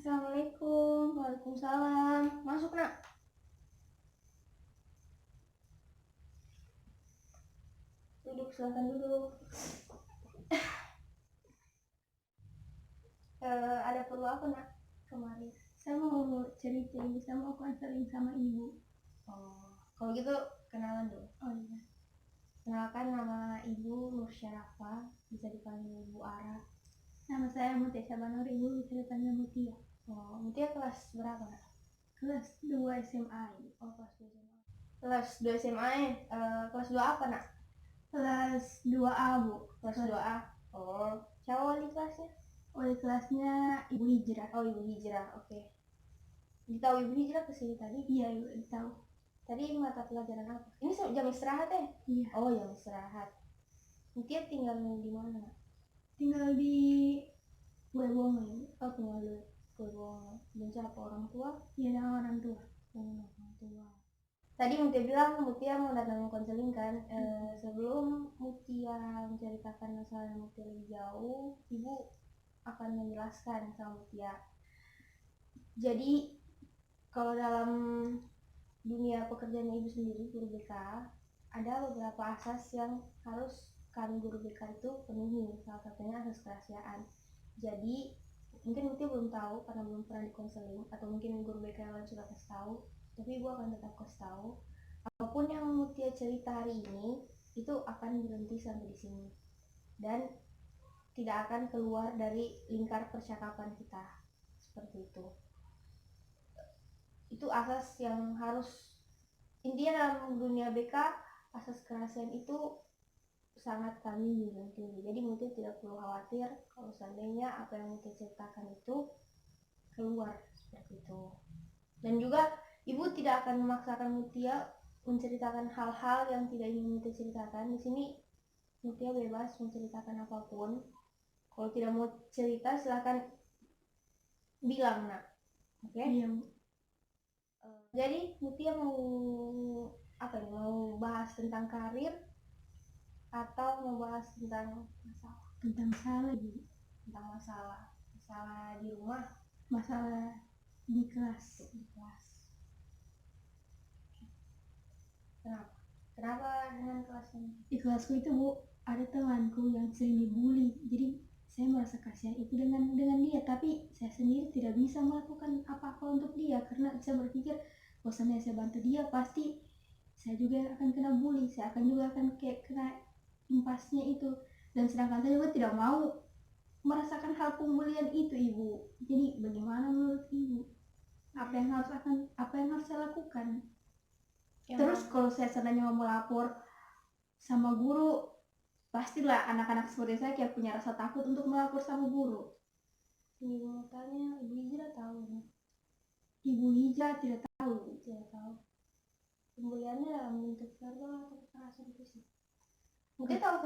Assalamualaikum. Waalaikumsalam. Masuk, Nak. Duduk, silakan duduk. Ada perlu apa, Nak? Kemarin. Saya mau cerita ibu, saya mau konseling sama ibu. Oh, kalau gitu kenalan dulu. Oh iya. Kenalkan, nama Ibu Nur Syarafa, bisa dipanggil Ibu Ara. Nama saya Mutia Syabanur, ibu bisa dipanggil Mutia. Oh, Mutia kelas berapa, Nak? Kelas 2 SMA ibu. Oh, kelas 2 SMA. Kelas 2 SMA, kelas 2 apa, Nak? Kelas 2A bu. Kelas 2A. Oh, siapa wali kelasnya? Wali kelasnya Ibu Hijrah. Oh, Ibu Hijrah, oke. Ditahu Ibu Hijrah kesini tadi? Iya ibu, tahu. Tadi mata pelajaran apa? Ini jam istirahat ya? Iya. Oh, jam istirahat. Mutia tinggal di mana? Tinggal di Kuewongo ibu. Oh, tinggal di Kuewongo. Dan siapa orang tua? Iya, dengan orang tua. Orang tua. Tadi Mutia bilang Mutia mau datang konseling kan? Sebelum Mutia menceritakan masalah Mutia lebih jauh, Ibu akan menjelaskan sama Mutia. Jadi kalau dalam dunia pekerjaan Ibu sendiri, guru BK, ada beberapa asas yang harus kami guru BK itu penuhi. Salah satunya asas kerahasiaan. Jadi mungkin Mutia belum tahu karena belum pernah dikonseling, atau mungkin guru BK yang lain sudah kasih tahu, tapi Ibu akan tetap kasih tahu. Apapun yang Mutia cerita hari ini itu akan berhenti sampai di sini dan tidak akan keluar dari lingkar percakapan kita. Seperti itu. Itu asas yang harus, intinya dalam dunia BK, asas kerahasiaan itu sangat kami junjung tinggi. Jadi Mutia tidak perlu khawatir kalau seandainya apa yang Mutia ceritakan itu keluar seperti itu. Dan juga Ibu tidak akan memaksakan Mutia menceritakan hal-hal yang tidak ingin Mutia ceritakan. Di sini Mutia bebas menceritakan apapun. Kalau tidak mau cerita silahkan bilang, Nak. Oke? Iya bu. Jadi Mutia mau apa nih? Mau bahas tentang karir atau mau bahas tentang masalah? Tentang masalah bu. Tentang masalah di rumah, Masalah di kelas. Kenapa dengan kelas ini? Di kelasku itu bu, ada temanku yang sering dibully. Jadi saya merasa kasihan itu dengan dia, tapi saya sendiri tidak bisa melakukan apa-apa untuk dia karena saya berpikir bosannya saya bantu dia pasti saya juga akan kena bully, saya juga akan kayak kena impasnya itu, dan sedangkan saya juga tidak mau merasakan hal pembulian itu ibu. Jadi bagaimana menurut ibu, apa yang harus saya lakukan? Terus kalau saya seandainya mau melapor sama guru, pastilah anak-anak seperti saya kayak punya rasa takut untuk melapor sama guru. Ibu mau tanya, Ibu Hijrah tahu nih? Ibu Hijrah tidak tahu. Pembuliannya dalam bentuk verbal atau kekerasan fisik? Mungkin tahu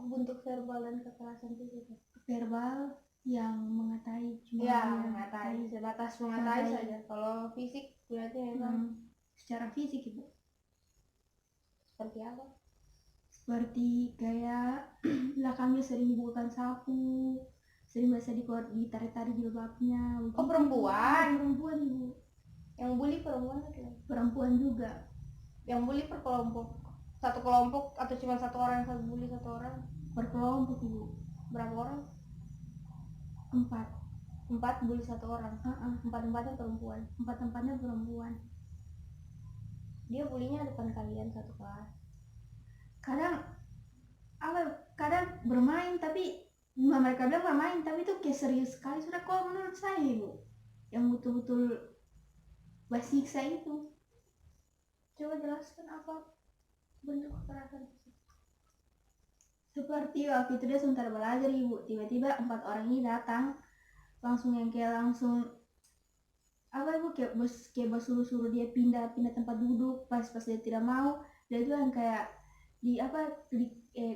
bentuk verbal dan kekerasan fisik. Verbal yang mengatai, cuma mengatai, sebatas mengatai saja. Kalau fisik berarti memang secara fisik ibu. Seperti apa? Seperti kayak belakangnya sering dibukakan sapu, sering biasa ditarik-tarik jilbabnya. Oh, perempuan ibu. Yang bully perempuan atau? Perempuan juga. Yang bully per kelompok? Satu kelompok atau cuma satu orang yang bully satu orang? Per kelompok ibu. Berapa orang? 4 bully satu orang. Empat-empatnya perempuan. Dia bulinya depan kalian satu kelas? Kadang bermain, tapi mereka bilang bermain tapi itu kayak serius sekali sudah. Kalau menurut saya ibu, yang betul-betul basiksa itu. Coba jelaskan apa bentuk kekerasan fisik? Seperti waktu itu dia sebentar belajar ibu, tiba-tiba 4 orang ini datang langsung yang kayak langsung ibu kayak suruh dia pindah tempat duduk pas dia tidak mau. Dan itu yang kayak di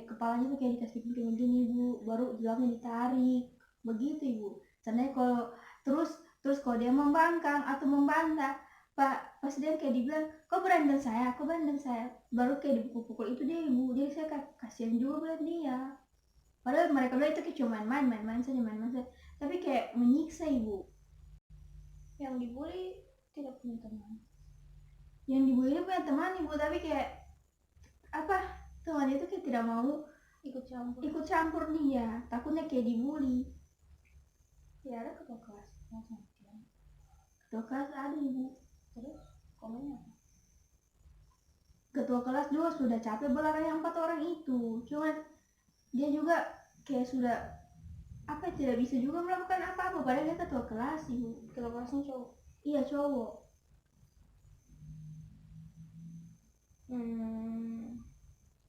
kepalanya tuh kayak dikasih begini ibu, baru jilbabnya ditarik begitu ibu. Seandainya kalau terus kalau dia membangkang atau membantah, pas dia kayak dibilang kau berani dan saya, baru kayak dipukul-pukul itu dia ibu. Jadi saya kasihan juga buat dia, padahal mereka bilang itu kayak cuma main-main saja, tapi kayak menyiksa ibu. Yang dibully tidak punya teman. Yang dibully itu punya teman ibu, tapi kayak apa, teman itu kayak tidak mau ikut campur dia, takutnya kayak dibully. Ya ada ketua kelas langsung. Ketua kelas ada ibu, Terus komennya apa? ketua kelas juga sudah capek belarang yang 4 orang itu, cuman dia juga kayak sudah apa, tidak bisa juga melakukan apa-apa padahal dia ketua kelas ibu. Ketua kelasnya cowok. Iya cowok.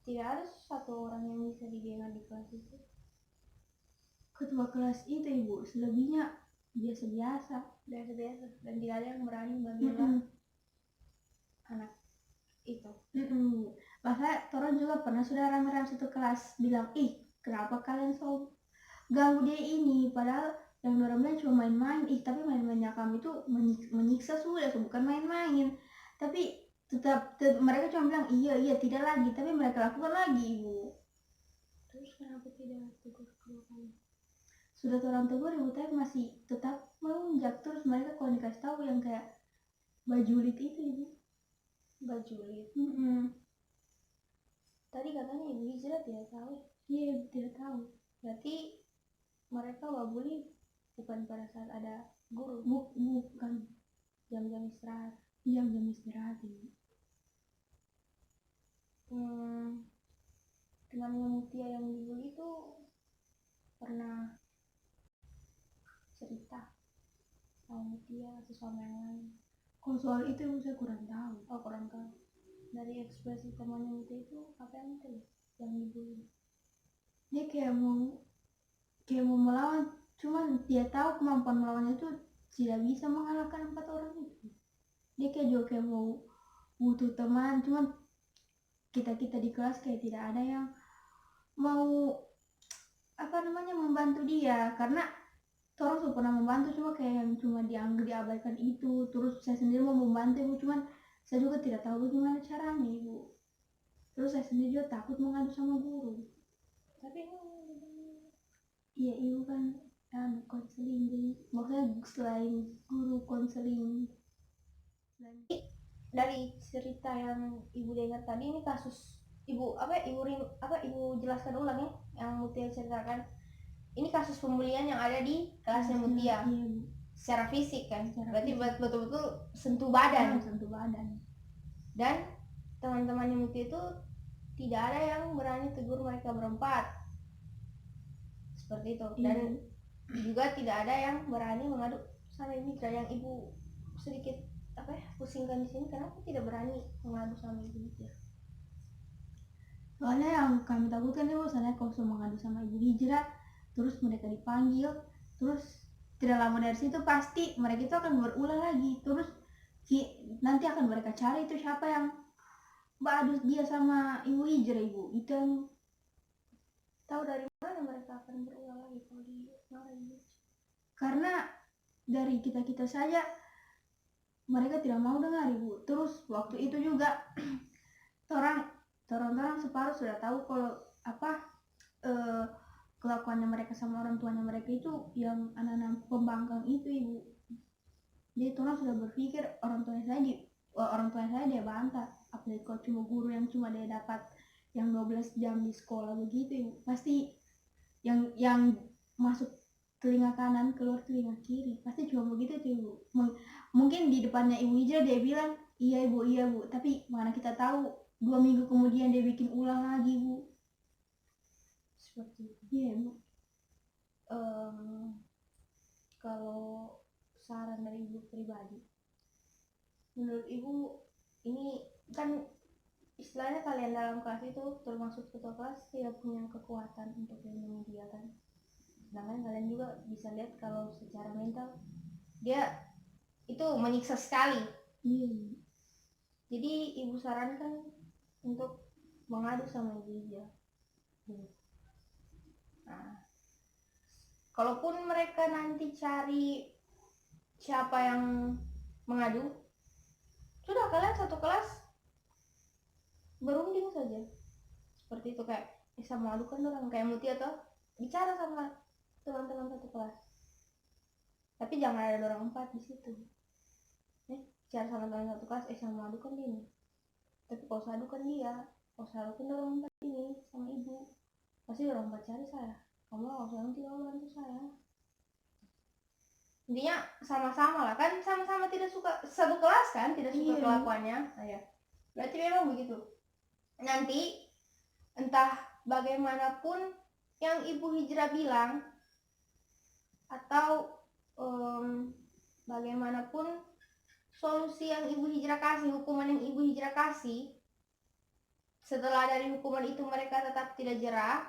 Tidak ada satu orang yang bisa dibela di kelas itu. Ketua kelas itu ibu, selebihnya biasa-biasa Dan tidak ada yang berani membela anak itu. Maka Toron juga pernah sudah rame-rame satu kelas bilang, ih kenapa kalian so ganggu dia ini, padahal yang orang bilang cuma main-main. Tapi main-mainnya kami itu menyiksa sudah, bukan main-main. Tapi tetap mereka cuma bilang iya tidak lagi, tapi mereka lakukan lagi ibu. Terus kenapa tidak tegur kedua kali? Sudah orang tegur ibu, tapi masih tetap melunjak. Terus mereka kalau dikasih tahu yang kayak bajulit itu ibu. Bajulit. Tadi katanya ibu Hijrah tidak tahu. Iya tidak tahu. Berarti mereka babuli bukan pada saat ada guru. Bukan Jam-jam istirahat. Jam-jam istirahat ibu. Temannya Mutia yang dibully itu pernah cerita sama Mutia atau sama yang lain? Kalau soal itu ibu saya kurang tahu. Oh kurang tahu. Dari ekspresi temannya Mutia itu apa yang itu yang dibully? Dia kayak mau melawan, cuman dia tahu kemampuan melawannya itu tidak bisa mengalahkan 4 orang itu. Dia kayak juga kayak mau butuh teman, cuman kita di kelas kayak tidak ada yang mau membantu dia, karena orang sudah pernah membantu cuma kayak yang cuma diabaikan itu. Terus saya sendiri mau membantu ibu, cuman saya juga tidak tahu bagaimana caranya ibu. Terus saya sendiri juga takut mengadu sama guru. Tapi iya ibu kan konseling, jadi maksudnya selain guru konseling. Dari cerita yang ibu dengar tadi, ini kasus ibu jelaskan ulang ya yang Mutia ceritakan. Ini kasus pembulian yang ada di kelasnya Mutia. Iya, secara fisik kan, berarti fisik. betul-betul sentuh badan. Dan teman-temannya Mutia itu tidak ada yang berani tegur mereka berempat seperti itu. Dan juga tidak ada yang berani mengadu sama ibu Hijrah. Yang ibu sedikit pusingkan di sini, kenapa tidak berani mengadu sama ibu Hijrah? Soalnya yang kami takutkan ibu, soalnya kalau mengadu sama ibu Hijrah terus mereka dipanggil, terus tidak lama dari situ pasti mereka itu akan berulah lagi. Terus nanti akan mereka cari itu siapa yang badus dia sama ibu Hijrah ibu. Itu yang tahu dari mana mereka akan berulah lagi kalau dimarahin? Karena dari kita saja mereka tidak mau dengar ibu. Terus waktu itu juga orang separuh sudah tahu kalau kelakuannya mereka sama orang tuanya mereka itu yang anak-anak pembangkang itu ibu. Jadi orang sudah berpikir orang tuanya saya dia bantah, apalagi kalau cuma guru yang cuma dia dapat yang 12 jam di sekolah begitu ibu. Pasti yang masuk telinga kanan keluar telinga kiri, pasti cuma begitu tuh ibu. Mungkin di depannya ibu Hijrah dia bilang iya bu, tapi mana kita tahu 2 minggu kemudian dia bikin ulang lagi bu. Seperti itu. Iya bu. Kalau saran dari ibu pribadi, menurut ibu ini kan istilahnya kalian dalam kelas itu termasuk ketua kelas tidak punya kekuatan untuk melindungi dia kan, sedangkan kalian juga bisa lihat kalau secara mental dia itu menyiksa sekali. Jadi ibu sarankan untuk mengadu sama ibu Hijrah. Nah, kalaupun mereka nanti cari siapa yang mengadu, sudah kalian satu kelas berunding saja seperti itu, kayak bisa mengadukan orang kayak Mutia atau bicara sama teman-teman satu kelas, tapi jangan ada orang 4 di situ. bicara sama teman satu kelas, sama adukan dia nih, tapi kalau saya adukan dia, kalau saya adukan orang empat ini sama ibu, pasti orang empat cari saya, kamu nggak usah nanti kamu bantu saya. Intinya sama-sama lah kan, sama-sama tidak suka satu kelas kan, tidak suka kelakuannya. Nah, ya. Berarti memang begitu. Nanti entah bagaimanapun yang Ibu Hijrah bilang atau bagaimanapun solusi yang Ibu Hijrah kasih, hukuman yang Ibu Hijrah kasih, setelah dari hukuman itu mereka tetap tidak jerah,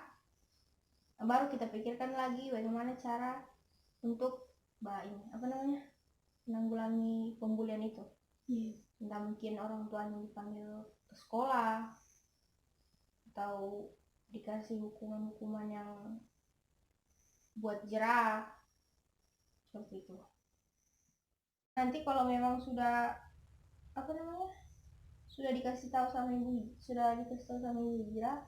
baru kita pikirkan lagi bagaimana cara untuk menanggulangi pembulian itu. Entah mungkin orang tuanya dipanggil ke sekolah atau dikasih hukuman-hukuman yang buat jerah seperti itu. Nanti kalau memang sudah sudah dikasih tahu sama ibu Hijrah,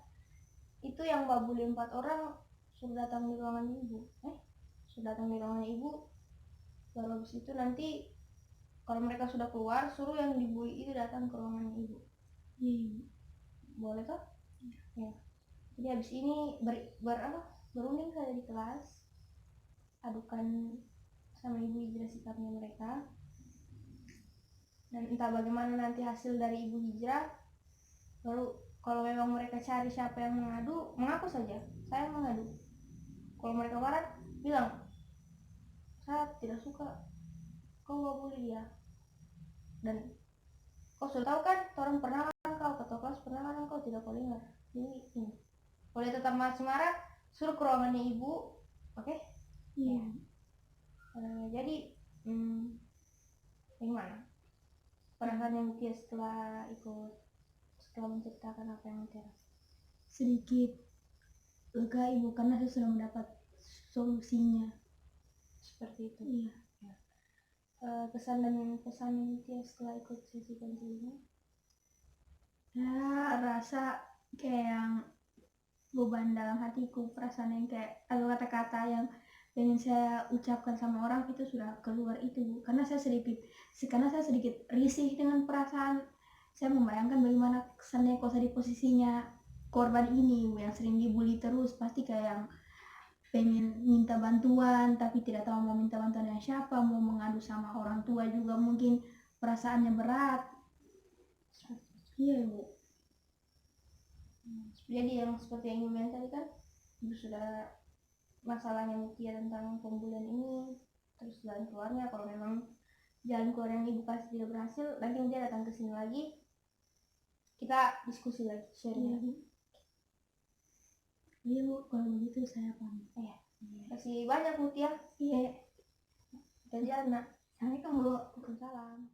itu yang babuli 4 orang sudah datang di ruangan ibu, baru habis itu nanti kalau mereka sudah keluar, suruh yang dibully itu datang ke ruangan ibu. Boleh toh? Ya. Jadi habis ini berunding saja di kelas, adukan sama Ibu Hijrah sikapnya mereka, dan entah bagaimana nanti hasil dari Ibu Hijrah, baru kalau memang mereka cari siapa yang mengadu, mengaku saja saya mengadu. Kalau mereka marah, bilang saya tidak suka kau gak bully dia, dan kau sudah tahu kan, orang pernah kan kau ketua kelas pernah kan kau tidak kau dengar. Jadi ini boleh tetap masih marah, suruh ke ruangannya ibu, oke? Ya. Jadi gimana perasaannya Mutia setelah menceritakan apa yang Mutia rasa? Sedikit lega ibu karena saya sudah mendapat solusinya. Seperti itu. Iya. Pesan dan pesan Mutia setelah ikut sesi konseling? Ya, rasa kayak yang beban dalam hatiku, perasaan yang kayak kata-kata yang pengen saya ucapkan sama orang itu sudah keluar itu, karena saya sedikit risih dengan perasaan. Saya membayangkan bagaimana kesannya kalau saya di posisinya korban ini yang sering dibully terus, pasti kayak yang pengen minta bantuan tapi tidak tahu mau minta bantuan yang siapa, mau mengadu sama orang tua juga mungkin perasaannya berat. Iya ibu. Jadi yang seperti yang Yumian tadi kan, ibu sudah masalahnya Mutia tentang pembulian ini, terus jalan keluarnya, kalau memang jalan keluar yang ibu kasih tidak berhasil, nanti Mutia datang ke sini lagi, kita diskusi lagi, sharing. Iya bu, kalau begitu saya pamit. Kasih banyak Mutia. Iya. Kita jalan nak. Assalamualaikum bu. Waalaikumsalam.